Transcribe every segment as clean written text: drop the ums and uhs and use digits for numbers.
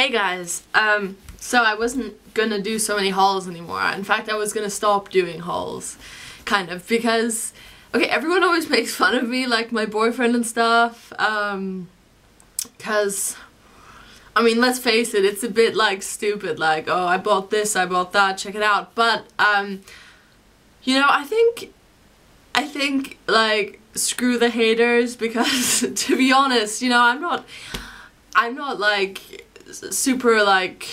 Hey guys, so I wasn't gonna do so many hauls anymore. In fact, I was gonna stop doing hauls, kind of, because, okay, everyone always makes fun of me, like my boyfriend and stuff, cause, I mean, let's face it, it's a bit, like, stupid, like, oh, I bought this, I bought that, check it out, but, you know, I think, like, screw the haters, because, to be honest, you know, I'm not, like, super, like,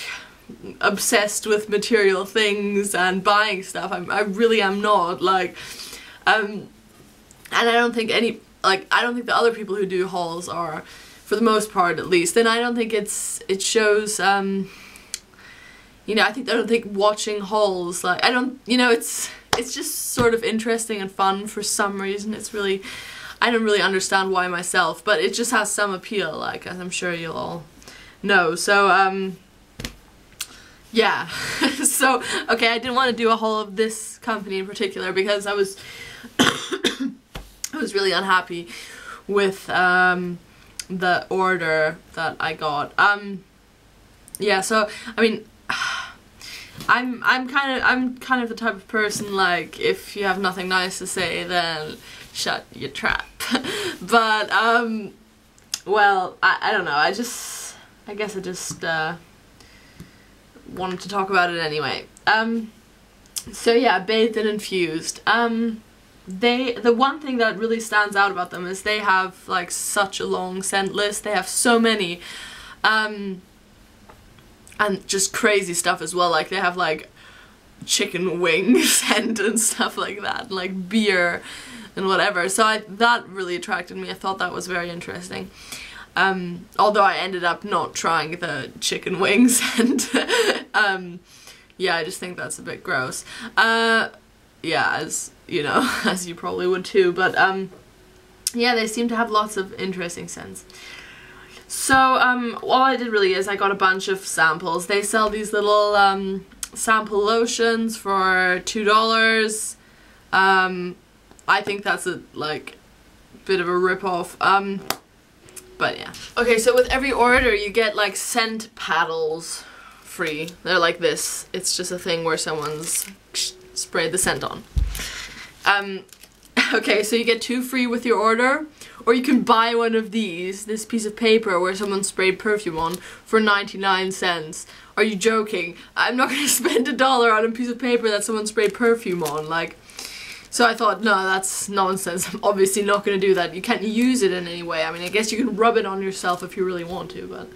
obsessed with material things and buying stuff. I really am not, like, and I don't think I don't think the other people who do hauls are, for the most part at least, and I don't think it shows, you know, I don't think watching hauls, like, you know, it's just sort of interesting and fun for some reason. I don't really understand why myself, but it just has some appeal, like, as I'm sure you'll all know. So, yeah. So, okay, I didn't want to do a haul of this company in particular because I was I was really unhappy with the order that I got. Yeah, so I mean, I'm kind of the type of person, like, if you have nothing nice to say, then shut your trap. But well, I don't know, I guess I just wanted to talk about it anyway. So yeah, Bathed and Infused. The one thing that really stands out about them is they have, like, such a long scent list. They have so many, and just crazy stuff as well. Like, they have, like, chicken wing scent and stuff like that, and, like, beer and whatever. So that really attracted me. I thought that was very interesting. Although I ended up not trying the chicken wings, and yeah, I just think that's a bit gross. Yeah, as you know, as you probably would too, but yeah, they seem to have lots of interesting scents. So all I did really is I got a bunch of samples. They sell these little sample lotions for $2. I think that's a, like, bit of a rip-off. But yeah. Okay, so with every order you get, like, scent paddles free. They're like this. It's just a thing where someone's sprayed the scent on. Okay, so you get 2 free with your order, or you can buy one of these, this piece of paper where someone sprayed perfume on, for 99 cents. Are you joking? I'm not gonna spend $1 on a piece of paper that someone sprayed perfume on, like. So I thought, no, that's nonsense. I'm obviously not going to do that. You can't use it in any way. I mean, I guess you can rub it on yourself if you really want to, but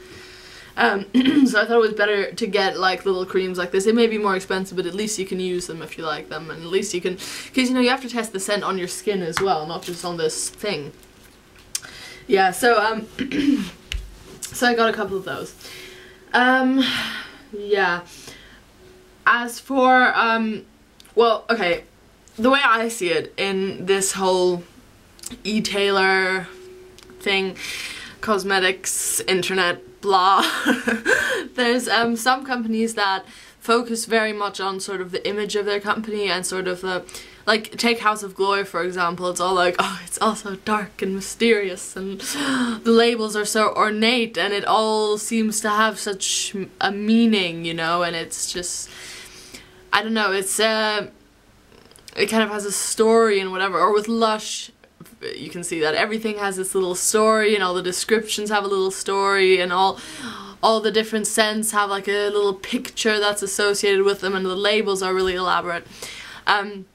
so I thought it was better to get, like, little creams like this. It may be more expensive, but at least you can use them if you like them, and at least you can, because, you know, you have to test the scent on your skin as well, not just on this thing. Yeah, so so I got a couple of those. Yeah. As for well, okay, the way I see it in this whole e-tailer thing, cosmetics, internet, blah, there's some companies that focus very much on sort of the image of their company and sort of the, like, take House of Glory for example. It's all like, oh, it's all so dark and mysterious, and the labels are so ornate, and it all seems to have such a meaning, you know, and it's just, I don't know, it's it kind of has a story and whatever. Or with Lush, you can see that everything has this little story, and all the descriptions have a little story, and all the different scents have, like, a little picture that's associated with them, and the labels are really elaborate. And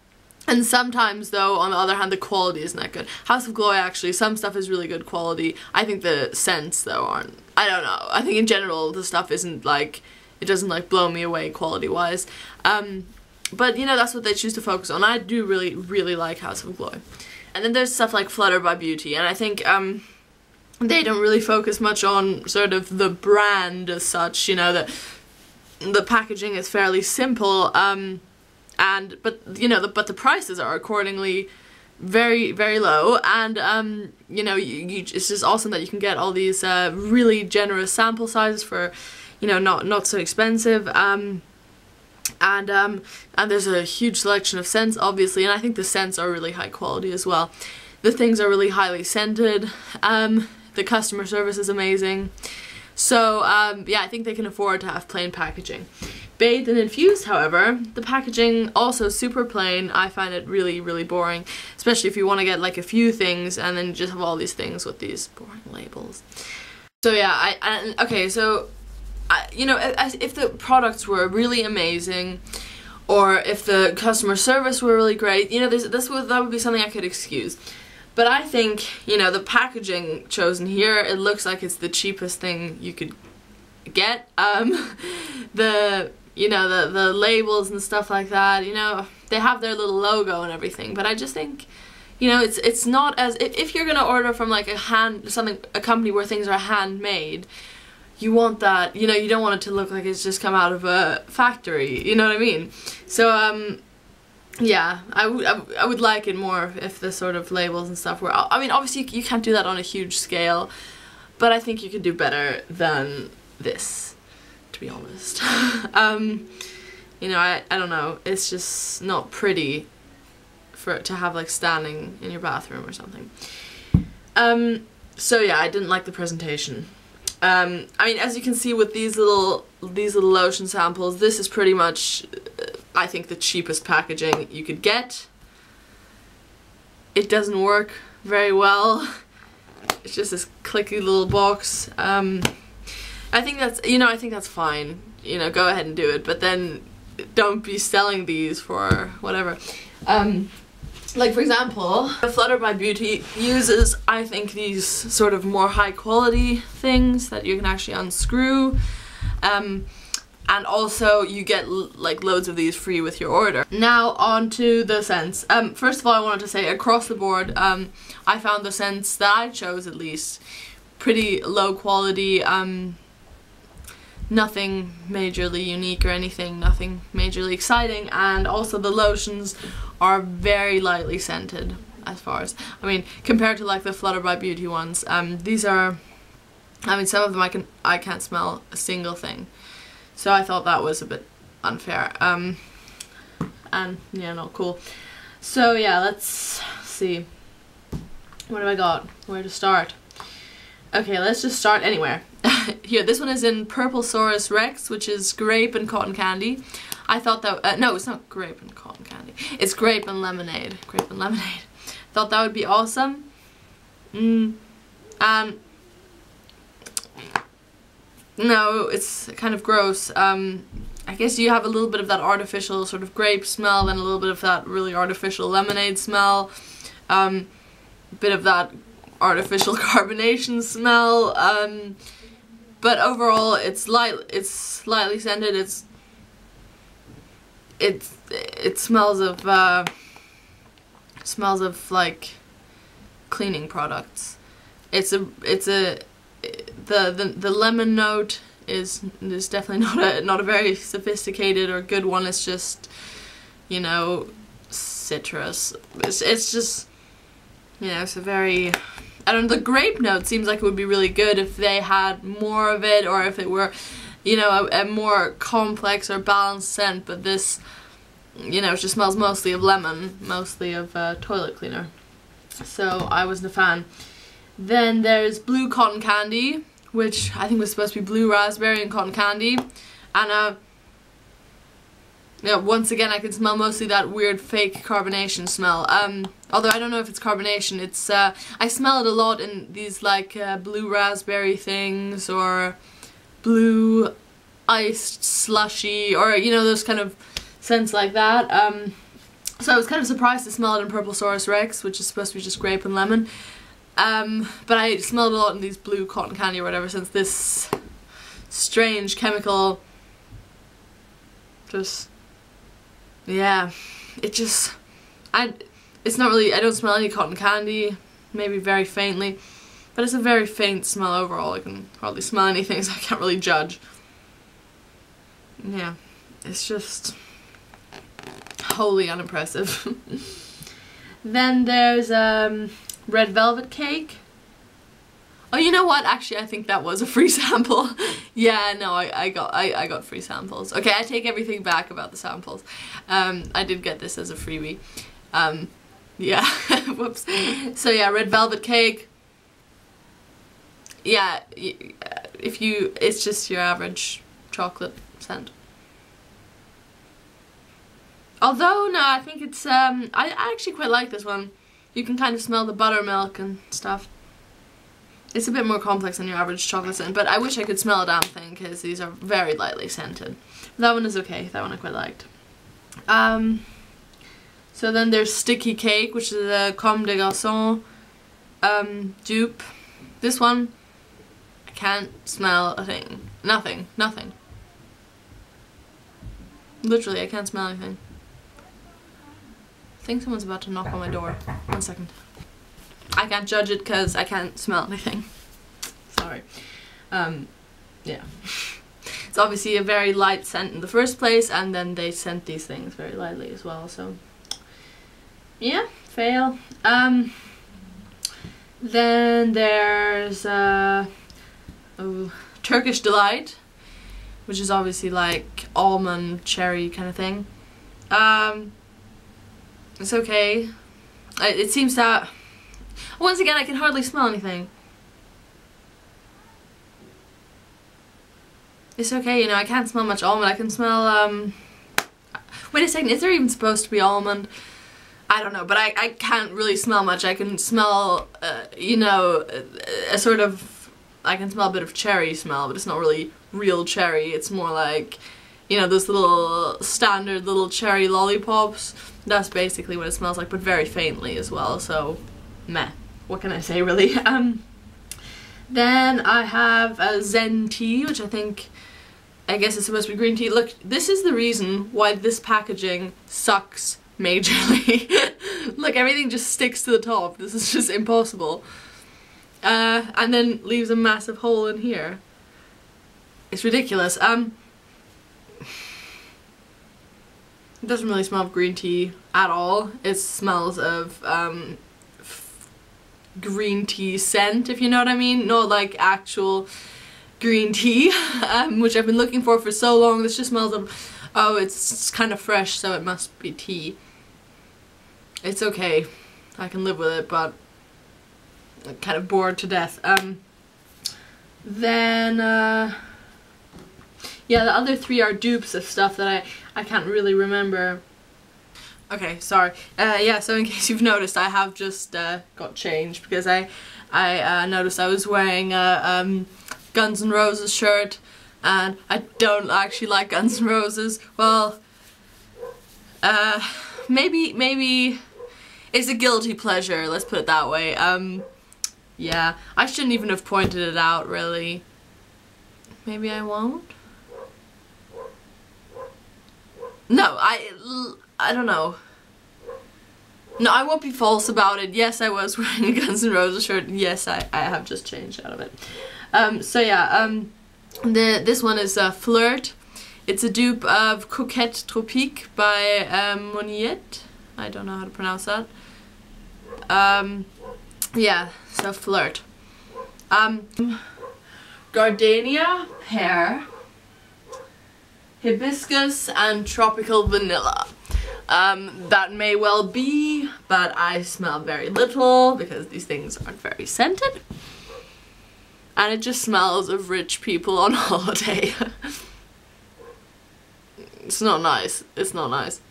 sometimes, though, on the other hand, the quality isn't that good. House of Glory, actually, some stuff is really good quality. I think the scents, though, aren't. I don't know. I think in general the stuff isn't, like, it doesn't, like, blow me away quality-wise. But, you know, that's what they choose to focus on. I do really, really like House of Glory. And then there's stuff like Flutter by Beauty, and I think they don't really focus much on sort of the brand as such, you know, the packaging is fairly simple, but, you know, but the prices are accordingly very, very low, and, you know, it's just awesome that you can get all these really generous sample sizes for, you know, not so expensive, and there's a huge selection of scents, obviously, and I think the scents are really high quality as well. The things are really highly scented, the customer service is amazing, So yeah, I think they can afford to have plain packaging. Bathed and Infused, however, the packaging also super plain. I find it really, really boring, especially if you want to get like a few things and then you just have all these things with these boring labels. So yeah, okay, so you know, if the products were really amazing, or if the customer service were really great, you know, that would be something I could excuse. But I think, you know, the packaging chosen here, it looks like it's the cheapest thing you could get. You know, the labels and stuff like that, you know, they have their little logo and everything, but I just think, you know, it's not as, if you're gonna order from like a company where things are handmade, you want that, you know, you don't want it to look like it's just come out of a factory, you know what I mean? So, yeah, I would like it more if the sort of labels and stuff were, I mean, obviously you can't do that on a huge scale, but I think you could do better than this, to be honest. You know, I don't know, it's just not pretty for it to have like standing in your bathroom or something. So yeah, I didn't like the presentation. I mean, as you can see with these little lotion samples, this is pretty much, I think, the cheapest packaging you could get. It doesn't work very well. It's just this clicky little box. I think that's, you know, I think that's fine. You know, go ahead and do it, but then don't be selling these for whatever. Like for example, Flutter by Beauty uses, I think, these sort of more high quality things that you can actually unscrew. And also you get like loads of these free with your order. Now on to the scents. First of all, I wanted to say across the board, I found the scents that I chose, at least, pretty low quality. Nothing majorly unique or anything, nothing majorly exciting, and also the lotions are very lightly scented, as far as, I mean, compared to like the Flutter by Beauty ones. These are, I mean, some of them I can't smell a single thing, so I thought that was a bit unfair, and yeah, not cool. So yeah, let's see, what have I got, where to start? Okay, let's just start anywhere. Here, this one is in Purple Saurus Rex, which is grape and cotton candy. I thought that, no, it's not grape and cotton candy. It's grape and lemonade. Grape and lemonade. Thought that would be awesome. No, it's kind of gross. I guess you have a little bit of that artificial sort of grape smell, and a little bit of that really artificial lemonade smell. A bit of that artificial carbonation smell. But overall, it's slightly scented. It smells of like cleaning products. The lemon note is definitely not a very sophisticated or good one. It's just, you know, citrus. It's just, you know, it's a very, I don't know, the grape note seems like it would be really good if they had more of it, or if it were, you know, a more complex or balanced scent, but this, you know, it just smells mostly of lemon, mostly of toilet cleaner. So I wasn't a fan. Then there's Blue Cotton Candy, which I think was supposed to be blue raspberry and cotton candy. And yeah, once again I can smell mostly that weird fake carbonation smell. Although I don't know if it's carbonation, it's I smell it a lot in these like blue raspberry things, or blue iced slushy, or you know, those kind of scents like that. So I was kind of surprised to smell it in Purple Saurus Rex, which is supposed to be just grape and lemon. But I smelled a lot in these Blue Cotton Candy or whatever, since this strange chemical just, yeah, it just, it's not really, I don't smell any cotton candy, maybe very faintly, but it's a very faint smell overall. I can hardly smell anything, so I can't really judge. Yeah, it's just wholly unimpressive. Then there's Red Velvet Cake. Oh, you know what? Actually, I think that was a free sample. Yeah, no, I got free samples. Okay, I take everything back about the samples. I did get this as a freebie. Yeah, whoops. So yeah, Red Velvet Cake. Yeah, it's just your average chocolate scent. Although, no, I think it's, I actually quite like this one. You can kind of smell the buttermilk and stuff. It's a bit more complex than your average chocolate scent, but I wish I could smell a damn thing, because these are very lightly scented. That one is okay, that one I quite liked. So then there's Sticky Cake, which is a Comme des Garçons dupe. This one, I can't smell a thing. Nothing. Literally, I can't smell anything. I think someone's about to knock on my door. 1 second. I can't judge it because I can't smell anything. Sorry. Yeah. It's obviously a very light scent in the first place, and then they scent these things very lightly as well, so yeah, fail. Then there's Turkish Delight, which is obviously like almond cherry kind of thing. It's okay. It seems that, once again, I can hardly smell anything. It's okay, you know, I can't smell much almond. I can smell, wait a second, is there even supposed to be almond? I don't know, but I can't really smell much. I can smell, you know, a sort of, I can smell a bit of cherry smell, but it's not really real cherry. It's more like, you know, those little standard little cherry lollipops. That's basically what it smells like, but very faintly as well, so meh. What can I say, really? Then I have a Zen tea, which I guess is supposed to be green tea. Look, this is the reason why this packaging sucks majorly. Look, everything just sticks to the top. This is just impossible. And then leaves a massive hole in here. It's ridiculous. It doesn't really smell of green tea at all. It smells of green tea scent, if you know what I mean. Not like actual green tea, which I've been looking for so long. This just smells of, oh, it's kind of fresh, so it must be tea. It's okay. I can live with it, but I'm kind of bored to death. Then, yeah, the other three are dupes of stuff that I can't really remember. Okay, sorry. Yeah, so in case you've noticed, I have just got changed because I noticed I was wearing a Guns N' Roses shirt, and I don't actually like Guns N' Roses. Well, maybe it's a guilty pleasure, let's put it that way. Yeah, I shouldn't even have pointed it out, really. Maybe I won't? No, I don't know. No, I won't be false about it. Yes, I was wearing a Guns N' Roses shirt. Yes, I have just changed out of it. So yeah, this one is Flirt. It's a dupe of Coquette Tropique by Moniette. I don't know how to pronounce that. Yeah, so Flirt. Gardenia, Pear, Hibiscus, and Tropical Vanilla. That may well be, but I smell very little because these things aren't very scented. And it just smells of rich people on holiday. It's not nice. It's not nice.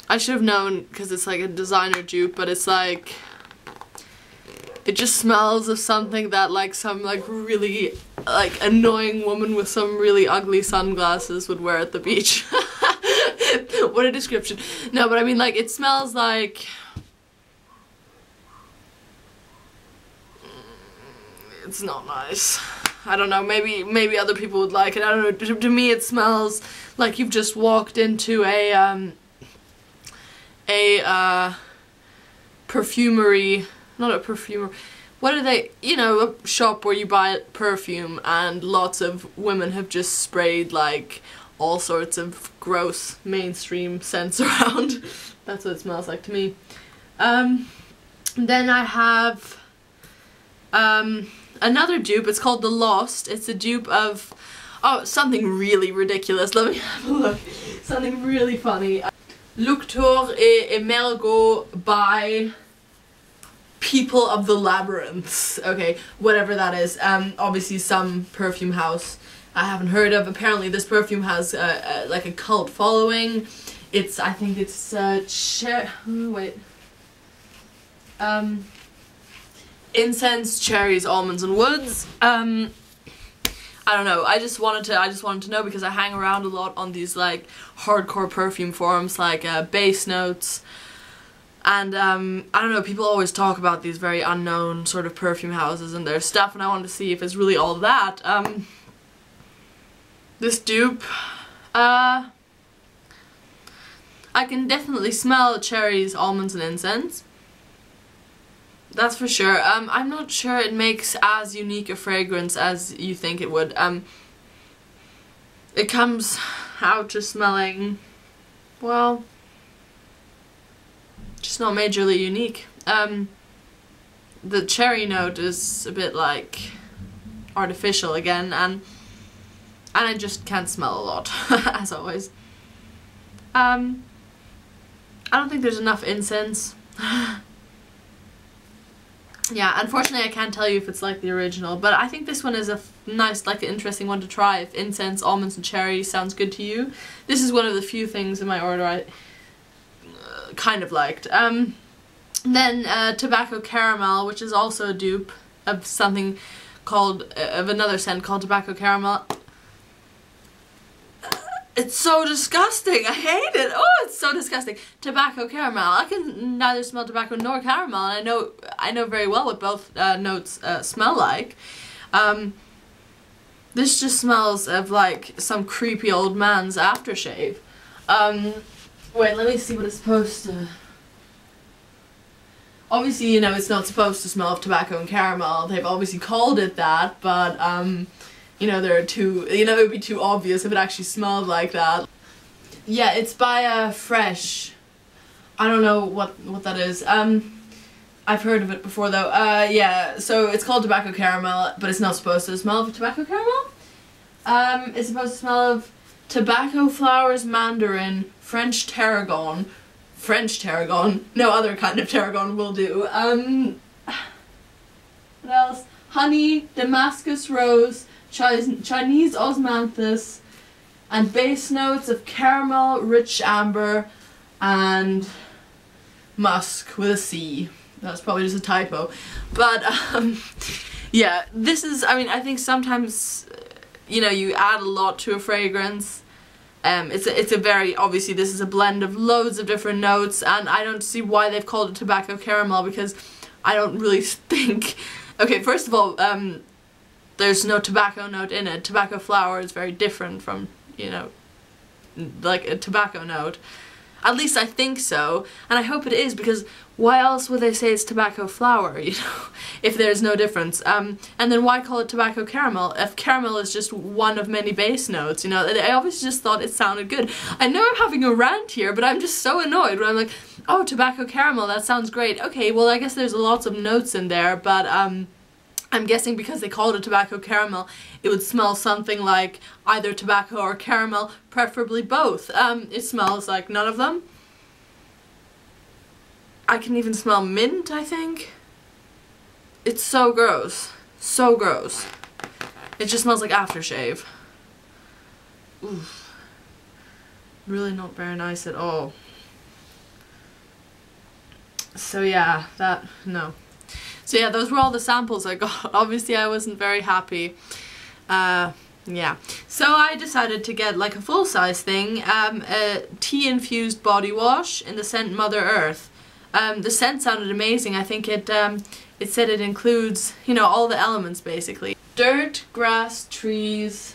I should have known because it's like a designer dupe, but it's like, it just smells of something that like some like really like annoying woman with some really ugly sunglasses would wear at the beach. What a description. No, but I mean, like, it smells like, it's not nice. I don't know, maybe other people would like it. I don't know. To me it smells like you've just walked into a perfumery, not a perfumer, what are they, you know, a shop where you buy perfume and lots of women have just sprayed like all sorts of gross mainstream scents around. That's what it smells like to me. Then I have another dupe. It's called The Lost. It's a dupe of, oh, something really ridiculous. Let me have a look. Something really funny. Luctor et Emergo by people of the labyrinths. Okay, whatever that is. Obviously some perfume house I haven't heard of. Apparently this perfume has like a cult following. I think it's incense, cherries, almonds, and woods. I don't know. I just wanted to know because I hang around a lot on these like hardcore perfume forums like Base Notes, and I don't know, people always talk about these very unknown sort of perfume houses and their stuff, and I wanted to see if it's really all that. This dupe, I can definitely smell cherries, almonds, and incense. That's for sure. I'm not sure it makes as unique a fragrance as you think it would. It comes out just smelling, well, just not majorly unique. The cherry note is a bit like artificial again, and I just can't smell a lot, as always. I don't think there's enough incense. Yeah, unfortunately I can't tell you if it's like the original, but I think this one is a nice, like, interesting one to try if incense, almonds, and cherry sounds good to you. This is one of the few things in my order I kind of liked. Then tobacco caramel, which is also a dupe of something called, of another scent called tobacco caramel. It's so disgusting. I hate it. Oh, it's so disgusting. Tobacco caramel. I can neither smell tobacco nor caramel, and I know very well what both notes smell like. This just smells of like some creepy old man's aftershave. Wait, let me see what it's supposed to. Obviously, you know, it's not supposed to smell of tobacco and caramel. They've obviously called it that, but you know, there are two, you know, it would be too obvious if it actually smelled like that. Yeah, it's by Fresh. I don't know what that is. I've heard of it before though. Yeah, so it's called tobacco caramel, but it's not supposed to smell of tobacco caramel. It's supposed to smell of tobacco flowers, mandarin, French tarragon, no other kind of tarragon will do. What else? Honey, Damascus rose, Chinese osmanthus, and base notes of caramel, rich amber, and musk with a C. That's probably just a typo. But, yeah, this is, I mean, I think sometimes, you know, you add a lot to a fragrance. It's a very, obviously this is a blend of loads of different notes, and I don't see why they've called it tobacco caramel, because I don't really think, okay, first of all, there's no tobacco note in it. Tobacco flower is very different from, you know, like a tobacco note. At least I think so, and I hope it is, because why else would they say it's tobacco flower, you know, if there's no difference? And then why call it tobacco caramel if caramel is just one of many base notes, you know? I obviously just thought it sounded good. I know I'm having a rant here, but I'm just so annoyed when I'm like, oh, tobacco caramel, that sounds great. Okay, well, I guess there's lots of notes in there, but I'm guessing because they called it tobacco caramel, it would smell something like either tobacco or caramel, preferably both. It smells like none of them. I can even smell mint, I think. It's so gross. So gross. It just smells like aftershave. Oof. Really not very nice at all. So yeah, no. So yeah, those were all the samples I got. Obviously I wasn't very happy. Yeah. So I decided to get like a full-size thing, a tea-infused body wash in the scent Mother Earth. The scent sounded amazing. I think it said it includes, you know, all the elements basically. Dirt, grass, trees,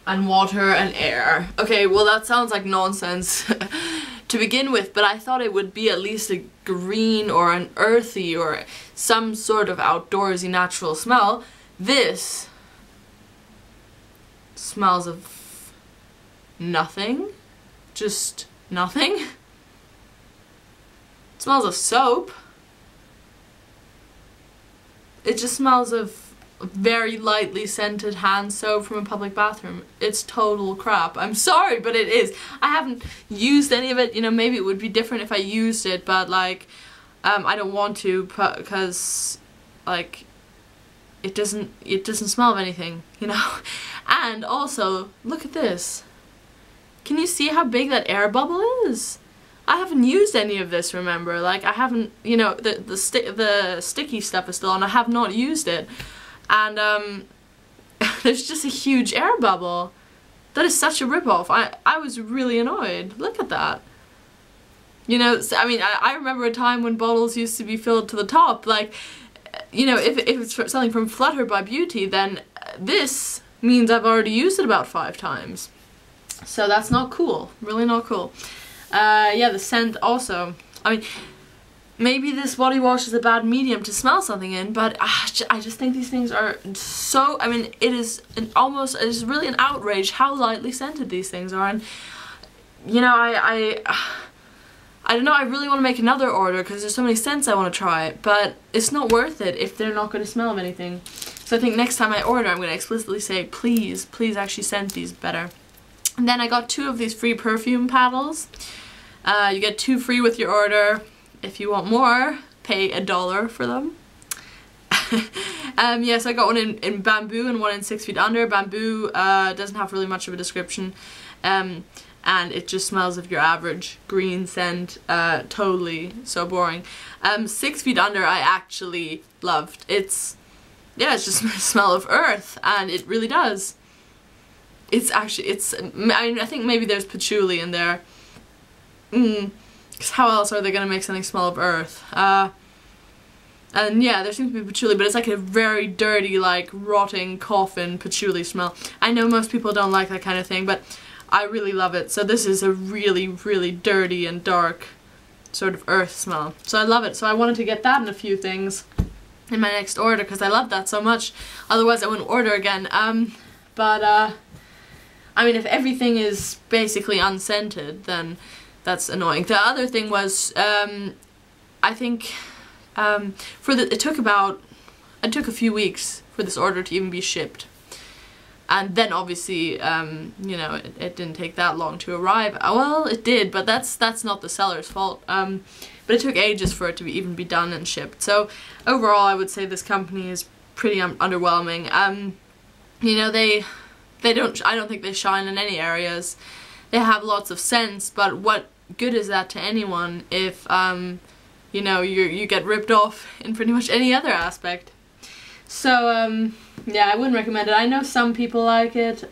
and water and air. Okay, well that sounds like nonsense to begin with, but I thought it would be at least a green or an earthy or some sort of outdoorsy natural smell. This smells of nothing. Just nothing. It smells of soap. It just smells of very lightly scented hand soap from a public bathroom. It's total crap. I'm sorry, but it is. I haven't used any of it. You know, maybe it would be different if I used it, but like, I don't want to because like it doesn't smell of anything, you know. And also, look at this. Can you see how big that air bubble is? I haven't used any of this, remember? Like, I haven't, you know, the sticky stuff is still on. I have not used it. And there's just a huge air bubble. That is such a ripoff. I was really annoyed. Look at that. You know, so, I mean, I remember a time when bottles used to be filled to the top. Like, you know, if it's something from Flutter by Beauty, then this means I've already used it about 5 times. So that's not cool. Really not cool. Yeah, the scent also. I mean, maybe this body wash is a bad medium to smell something in, but I just think these things are so, I mean, it is really an outrage how lightly scented these things are. And, you know, I don't know, I really want to make another order because there's so many scents I want to try, but it's not worth it if they're not going to smell of anything. So I think next time I order, I'm going to explicitly say, please actually scent these better. And then I got 2 of these free perfume paddles. You get 2 free with your order. If you want more, pay $1 for them. Yes, I got one in bamboo and one in 6 Feet Under. Bamboo doesn't have really much of a description. And it just smells of your average green scent, totally so boring. 6 Feet Under I actually loved. It's just a smell of earth, and it really does. It's actually, I mean, I think maybe there's patchouli in there. Because how else are they gonna make something smell of earth? And yeah, there seems to be patchouli, but it's like a very dirty, like, rotting coffin patchouli smell. I know most people don't like that kind of thing, but I really love it. So this is a really, really dirty and dark sort of earth smell. So I love it. So I wanted to get that in a few things in my next order because I love that so much. Otherwise I wouldn't order again. I mean, if everything is basically unscented, then that's annoying. The other thing was, I think, it took a few weeks for this order to even be shipped. And then obviously, you know, it didn't take that long to arrive. Well, it did, but that's not the seller's fault. But it took ages for it to even be done and shipped. So overall, I would say this company is pretty underwhelming. You know, I don't think they shine in any areas. They have lots of scents, but what good is that to anyone if, you know, you get ripped off in pretty much any other aspect. So, yeah, I wouldn't recommend it. I know some people like it.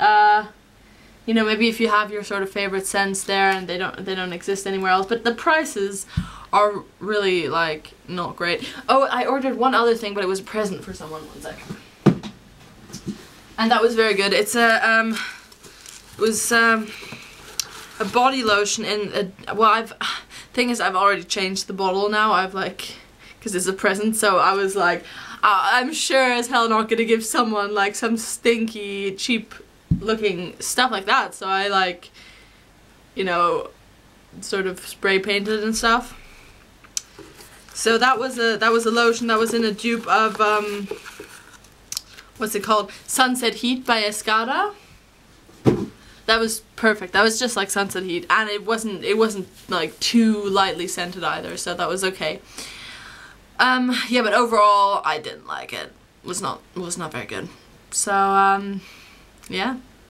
You know, maybe if you have your sort of favorite scents there and they don't exist anywhere else, but the prices are really, like, not great. Oh, I ordered one other thing, but it was a present for someone. One second. And that was very good. It's a body lotion in a, well, thing is I've already changed the bottle now. I've like, because it's a present, so I was like, I'm sure as hell not gonna give someone like some stinky, cheap looking stuff like that. So I like, you know, sort of spray painted and stuff. So that was a lotion that was in a dupe of what's it called? Sunset Heat by Escada. That was perfect. That was just like Sunset Heat, and it wasn't like too lightly scented either, so that was okay. Yeah, but overall I didn't like it. It was not very good. So yeah.